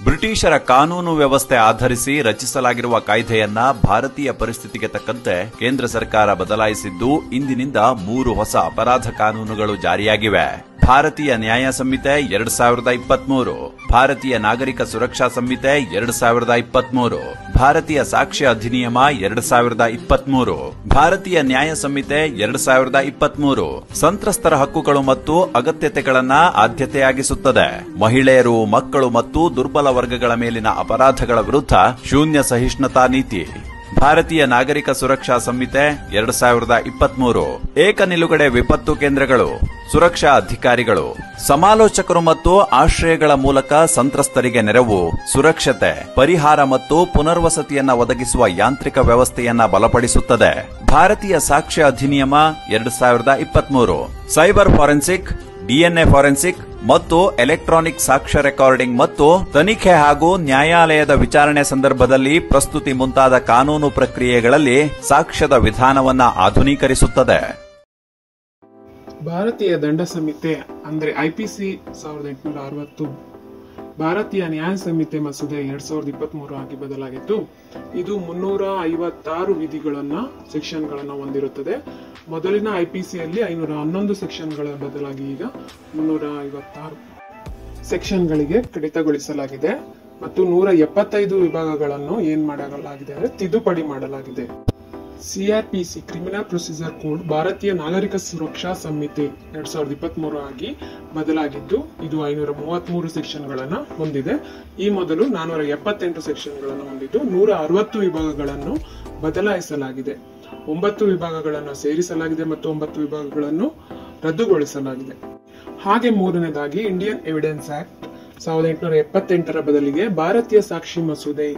ಬ್ರಿಟಿಷರ ಕಾನೂನು ವ್ಯವಸ್ಥೆ ಆಧರಿಸಿ ರಚಿಸಲಾಗಿರುವ ಕಾಯ್ದೆಯನ್ನ ಭಾರತೀಯ ಪರಿಸ್ಥಿತಿಗೆ ತಕ್ಕಂತೆ ಕೇಂದ್ರ ಸರ್ಕಾರ ಬದಲಾಯಿಸಿದ್ದು ಇಂದಿನಿಂದ 3 ಹೊಸ ಅಪರಾಧ ಕಾನೂನುಗಳು ಜಾರಿಯಾಗಿವೆ. ಭಾರತೀಯ ನ್ಯಾಯ ಸಂಹಿತೆ 2023, ಭಾರತೀಯ ನಾಗರಿಕ ಸುರಕ್ಷಾ ಸಂಹಿತೆ 2023, ಭಾರತೀಯ ಸಾಕ್ಷ್ಯ ಅಧಿನಿಯಮ 2023, ಭಾರತೀಯ ನ್ಯಾಯ ಸಂಹಿತೆ 2023 ಸಂತ್ರಸ್ತರ ಹಕ್ಕುಗಳು ಮತ್ತು ಅಗತ್ಯತೆಗಳನ್ನ ಆದ್ಯತೆಯಾಗಿಸುತ್ತದೆ. ಮಹಿಳೆಯರು, ಮಕ್ಕಳು ಮತ್ತು ದುರ್ಬಲ ವರ್ಗಗಳ ಮೇಲಿನ ಅಪರಾಧಗಳ ವಿರುದ್ಧ ಶೂನ್ಯ ಸಹಿಷ್ಣುತಾ ನೀತಿ. ಭಾರತೀಯ ನಾಗರಿಕ ಸುರಕ್ಷಾ ಸಂಹಿತೆ 2023 ಏಕ ನಿಲುಗಡೆ ವಿಪತ್ತು ಕೇಂದ್ರಗಳು, ಸುರಕ್ಷಾ ಅಧಿಕಾರಿಗಳು, ಸಮಾಲೋಚಕರು ಮತ್ತು ಆಶ್ರಯಗಳ ಮೂಲಕ ಸಂತ್ರಸ್ತರಿಗೆ ನೆರವು, ಸುರಕ್ಷತೆ, ಪರಿಹಾರ ಮತ್ತು ಪುನರ್ವಸತಿಯನ್ನ ಒದಗಿಸುವ ಯಾಂತ್ರಿಕ ವ್ಯವಸ್ಥೆಯನ್ನ ಬಲಪಡಿಸುತ್ತದೆ. ಭಾರತೀಯ ಸಾಕ್ಷ್ಯ ಅಧಿನಿಯಮ 2023 ಸೈಬರ್ ಫಾರೆನ್ಸಿಕ್, ಡಿಎನ್ಎ ಫಾರೆನ್ಸಿಕ್ ಮತ್ತು ಎಲೆಕ್ಟ್ರಾನಿಕ್ ಸಾಕ್ಷ್ಯ ರೆಕಾರ್ಡಿಂಗ್ ಮತ್ತು ತನಿಖೆ ಹಾಗೂ ನ್ಯಾಯಾಲಯದ ವಿಚಾರಣೆ ಸಂದರ್ಭದಲ್ಲಿ ಪ್ರಸ್ತುತಿ ಮುಂತಾದ ಕಾನೂನು ಪ್ರಕ್ರಿಯೆಗಳಲ್ಲಿ ಸಾಕ್ಷ್ಯದ ವಿಧಾನವನ್ನ ಆಧುನೀಕರಿಸುತ್ತದೆ. ಭಾರತೀಯ ದಂಡ ಸಂಹಿತೆ ಅಂದ್ರೆ ಐಪಿಸಿ 1860 ಭಾರತೀಯ ನ್ಯಾಯ ಸಂಹಿತೆ ಮಸೂದೆ 2023 ಆಗಿ ಬದಲಾಗಿದ್ದು, ಇದು 356 ವಿಧಿಗಳನ್ನ ಸೆಕ್ಷನ್ಗಳನ್ನ ಹೊಂದಿರುತ್ತದೆ. ಮೊದಲಿನ ಐಪಿಸಿಯಲ್ಲಿ 511 ಸೆಕ್ಷನ್ಗಳ ಬದಲಾಗಿ ಈಗ 356 ಸೆಕ್ಷನ್ಗಳಿಗೆ ಕಡಿತಗೊಳಿಸಲಾಗಿದೆ ಮತ್ತು 175 ವಿಭಾಗಗಳನ್ನು ಮಾಡಲಾಗಿದೆ ಅಂದ್ರೆ ತಿದ್ದುಪಡಿ ಮಾಡಲಾಗಿದೆ. ಸಿಆರ್ಪಿಸಿ ಕ್ರಿಮಿನಲ್ ಪ್ರೊಸೀಜರ್ ಕೋಡ್ ಭಾರತೀಯ ನಾಗರಿಕ ಸುರಕ್ಷಾ ಸಂಹಿತೆ 2023 ಆಗಿ ಬದಲಾಗಿದ್ದು, ಇದು 533 ಸೆಕ್ಷನ್ಗಳನ್ನು ಹೊಂದಿದೆ. ಈ ಮೊದಲು 478 ಸೆಕ್ಷನ್ಗಳನ್ನು ಹೊಂದಿದ್ದು 160 ವಿಭಾಗಗಳನ್ನು ಬದಲಾಯಿಸಲಾಗಿದೆ. 9 ವಿಭಾಗಗಳನ್ನು ಸೇರಿಸಲಾಗಿದೆ ಮತ್ತು 9 ವಿಭಾಗಗಳನ್ನು ರದ್ದುಗೊಳಿಸಲಾಗಿದೆ. ಹಾಗೆ ಮೂರನೇದಾಗಿ ಇಂಡಿಯನ್ ಎವಿಡೆನ್ಸ್ ಆಕ್ಟ್ 1878 ಬದಲಿಗೆ ಭಾರತೀಯ ಸಾಕ್ಷಿ ಮಸೂದೆ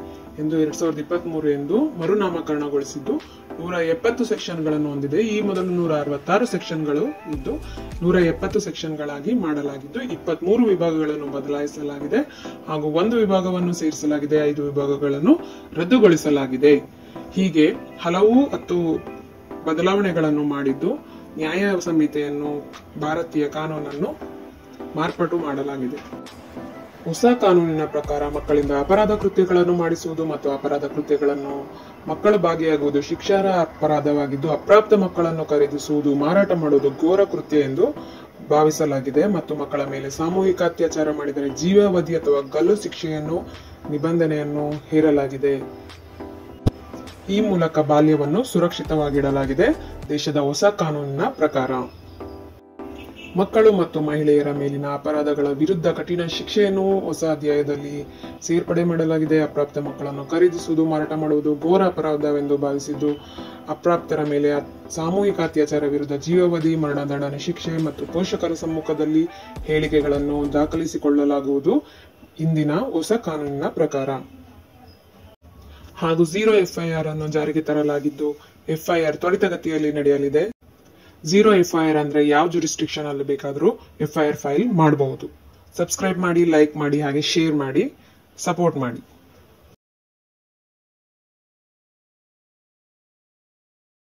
ಎಂದು 2023 ಎಂದು ಮರುನಾಮಕರಣಗೊಳಿಸಿದ್ದು 170 ಸೆಕ್ಷನ್ಗಳನ್ನು ಹೊಂದಿದೆ. ಈ ಮೊದಲು 166 ಸೆಕ್ಷನ್ಗಳು ಇದ್ದು 170 ಸೆಕ್ಷನ್ಗಳಾಗಿ ಮಾಡಲಾಗಿದ್ದು 23 ವಿಭಾಗಗಳನ್ನು ಬದಲಾಯಿಸಲಾಗಿದೆ ಹಾಗೂ 1 ವಿಭಾಗವನ್ನು ಸೇರಿಸಲಾಗಿದೆ. 5 ವಿಭಾಗಗಳನ್ನು ರದ್ದುಗೊಳಿಸಲಾಗಿದೆ. ಹೀಗೆ ಹಲವು 10 ಬದಲಾವಣೆಗಳನ್ನು ಮಾಡಿದ್ದು ನ್ಯಾಯ ಸಂಹಿತೆಯನ್ನು, ಭಾರತೀಯ ಕಾನೂನನ್ನು ಮಾರ್ಪಾಟು ಮಾಡಲಾಗಿದೆ. ಹೊಸ ಕಾನೂನಿನ ಪ್ರಕಾರ ಮಕ್ಕಳಿಂದ ಅಪರಾಧ ಕೃತ್ಯಗಳನ್ನು ಮಾಡಿಸುವುದು ಮತ್ತು ಅಪರಾಧ ಕೃತ್ಯಗಳನ್ನು ಮಕ್ಕಳು ಭಾಗಿಯಾಗುವುದು ಶಿಕ್ಷಾರ್ಹ ಅಪರಾಧವಾಗಿದ್ದು, ಅಪ್ರಾಪ್ತ ಮಕ್ಕಳನ್ನು ಖರೀದಿಸುವುದು, ಮಾರಾಟ ಮಾಡುವುದು ಘೋರ ಕೃತ್ಯ ಎಂದು ಭಾವಿಸಲಾಗಿದೆ ಮತ್ತು ಮಕ್ಕಳ ಮೇಲೆ ಸಾಮೂಹಿಕ ಅತ್ಯಾಚಾರ ಮಾಡಿದರೆ ಜೀವಾವಧಿ ಅಥವಾ ಗಲ್ಲು ಶಿಕ್ಷೆಯನ್ನು ನಿಬಂಧನೆಯನ್ನು ಹೇರಲಾಗಿದೆ. ಈ ಮೂಲಕ ಬಾಲ್ಯವನ್ನು ಸುರಕ್ಷಿತವಾಗಿಡಲಾಗಿದೆ. ದೇಶದ ಹೊಸ ಕಾನೂನಿನ ಪ್ರಕಾರ ಮಕ್ಕಳು ಮತ್ತು ಮಹಿಳೆಯರ ಮೇಲಿನ ಅಪರಾಧಗಳ ವಿರುದ್ಧ ಕಠಿಣ ಶಿಕ್ಷೆಯನ್ನು ಹೊಸ ಅಧ್ಯಾಯದಲ್ಲಿ ಸೇರ್ಪಡೆ ಮಾಡಲಾಗಿದೆ. ಅಪ್ರಾಪ್ತ ಮಕ್ಕಳನ್ನು ಖರೀದಿಸುವುದು, ಮಾರಾಟ ಮಾಡುವುದು ಘೋರ ಅಪರಾಧವೆಂದು ಭಾವಿಸಿದ್ದು, ಅಪ್ರಾಪ್ತರ ಮೇಲೆ ಸಾಮೂಹಿಕ ಅತ್ಯಾಚಾರ ವಿರುದ್ಧ ಜೀವಾವಧಿ ಮರಣದಂಡನೆ ಶಿಕ್ಷೆ ಮತ್ತು ಪೋಷಕರ ಸಮ್ಮುಖದಲ್ಲಿ ಹೇಳಿಕೆಗಳನ್ನು ದಾಖಲಿಸಿಕೊಳ್ಳಲಾಗುವುದು ಇಂದಿನ ಹೊಸ ಕಾನೂನಿನ ಪ್ರಕಾರ. ಹಾಗೂ 0 FIR ಅನ್ನು ಜಾರಿಗೆ ತರಲಾಗಿದ್ದು, FIR ತ್ವರಿತಗತಿಯಲ್ಲಿ ನಡೆಯಲಿದೆ. 0 FIR ಅಂದ್ರೆ ಯಾವ ಜುರಿಸ್ಡಿಕ್ಷನ್ ಅಲ್ಲಿ ಬೇಕಾದರೂ FIR ಫೈಲ್ ಮಾಡಬಹುದು. ಸಬ್ಸ್ಕ್ರೈಬ್ ಮಾಡಿ, ಲೈಕ್ ಮಾಡಿ, ಹಾಗೆ ಶೇರ್ ಮಾಡಿ, ಸಪೋರ್ಟ್ ಮಾಡಿ.